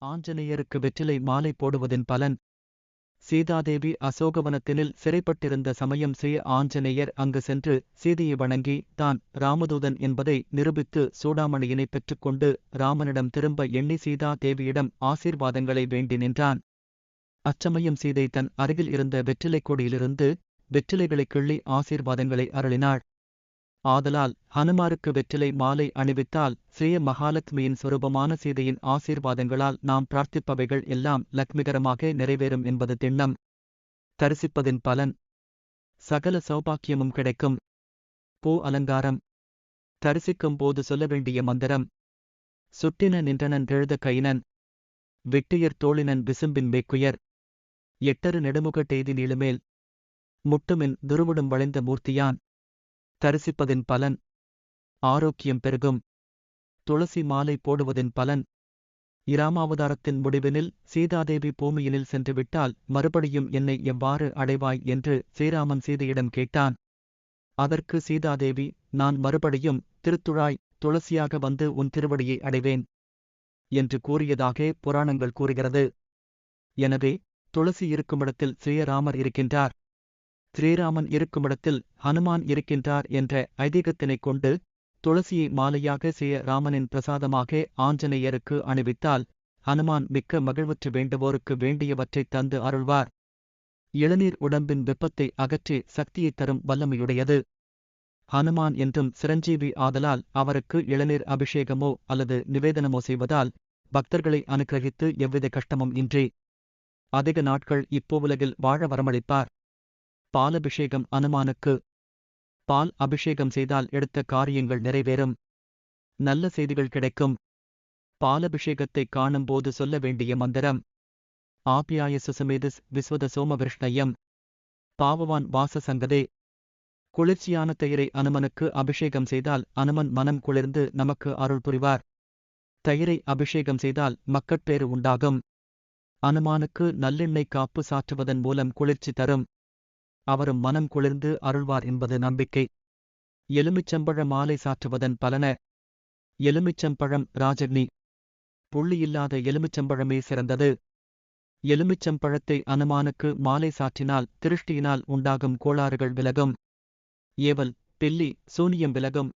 ஆஞ்சநேயருக்கு வெற்றிலை மாலை போடுவதின் பலன். சீதாதேவி அசோகவனத்தினில் சிறைப்பட்டிருந்த சமயம் ஸ்ரீ ஆஞ்சநேயர் அங்கு சென்று சீதையை வணங்கி தான் ராமதூதன் என்பதை நிரூபித்து சூடாமணியினை பெற்றுக்கொண்டு ராமனிடம் திரும்ப எண்ணி சீதா தேவியிடம் ஆசீர்வாதங்களை வேண்டி நின்றான். அச்சமயம் சீதை தன் அருகில் இருந்த வெற்றிலைக் கொடியிலிருந்து வெற்றிலைகளைக் கிள்ளி ஆசீர்வாதங்களை அருளினாள். ஆதலால் ஹனுமாருக்கு வெற்றிலை மாலை அணிவித்தால் ஸ்ரீ மகாலட்சுமியின் சொரூபமான சீதையின் ஆசீர்வாதங்களால் நாம் பிரார்த்திப்பவைகள் எல்லாம் லக்ஷ்மிகரமாக நிறைவேறும் என்பது திண்ணம். தரிசிப்பதின் பலன். சகல சௌபாக்கியமும் கிடைக்கும். பூ அலங்காரம். தரிசிக்கும் போது சொல்ல வேண்டிய மந்திரம். சுட்டின நின்றனன் எழுத கைனன். விட்டியர் தோளினன் விசும்பின் மேக்குயர். எட்டரு நெடுமுக டெய்தி நீளுமேல். முட்டுமின் துருவுடும் வளைந்த மூர்த்தியான். தரிசிப்பதின் பலன். ஆரோக்கியம் பெருகும். துளசி மாலை போடுவதின் பலன். இராமாவதாரத்தின் முடிவினில் சீதாதேவி பூமியினில் சென்றுவிட்டால் மறுபடியும் என்னை எவ்வாறு அடைவாய் என்று ஸ்ரீராமன் சீதையிடம் கேட்டான். அதற்கு சீதாதேவி, நான் மறுபடியும் திருத்துழாய் துளசியாக வந்து உன் திருவடியை அடைவேன் என்று கூறியதாக புராணங்கள் கூறுகிறது. எனவே துளசி இருக்குமிடத்தில் ஸ்ரீராமர் இருக்கின்றார், ஸ்ரீராமன் இருக்குமிடத்தில் ஹனுமான் இருக்கின்றார் என்ற ஐதீகத்தினைக் கொண்டு துளசியை மாலையாக ஸ்ரீராமனின் பிரசாதமாக ஆஞ்சநேயருக்கு அணிவித்தால் ஹனுமான் மிக்க மகிழ்வுற்று வேண்டுவோருக்கு வேண்டியவற்றைத் தந்து அருள்வார். இளநீர் உடம்பின் வெப்பத்தை அகற்றி சக்தியைத் தரும் வல்லமையுடையது. ஹனுமான் என்றும் சிரஞ்சீவி ஆதலால் அவருக்கு இளநீர் அபிஷேகமோ அல்லது நிவேதனமோ செய்வதால் பக்தர்களை அனுக்கிரகித்து எவ்வித கஷ்டமும் இன்றி அதிக நாட்கள் இப்போவுலகில் வாழ வரமளிப்பார். பாலபிஷேகம். அனுமானுக்கு பால் அபிஷேகம் செய்தால் எடுத்த காரியங்கள் நிறைவேறும், நல்ல செய்திகள் கிடைக்கும். பாலபிஷேகத்தைக் காணும்போது சொல்ல வேண்டிய மந்திரம். ஆப்யாய சுசமேதிஸ் விஸ்வத சோமவிருஷ்ணயம். பாவவான் வாச சங்கதே. குளிர்ச்சியான தயிரை அனுமனுக்கு அபிஷேகம் செய்தால் அனுமன் மனம் குளிர்ந்து நமக்கு அருள் புரிவார். தயிரை அபிஷேகம் செய்தால் மக்கட்பேறு உண்டாகும். அனுமானுக்கு நல்லெண்ணெய் காப்பு சாற்றுவதன் மூலம் குளிர்ச்சி தரும். அவரும் மனம் குளிர்ந்து அருள்வார் என்பது நம்பிக்கை. எலுமிச்சம்பழ மாலை சாற்றுவதன் பலன. எலுமிச்சம்பழம் ராஜக்னி. புள்ளியில்லாத எலுமிச்சம்பழமே சிறந்தது. எலுமிச்சம்பழத்தை அனுமானுக்கு மாலை சாற்றினால் திருஷ்டியினால் உண்டாகும் கோளாறுகள் விலகும். ஏவல், பில்லி, சூனியம் விலகும்.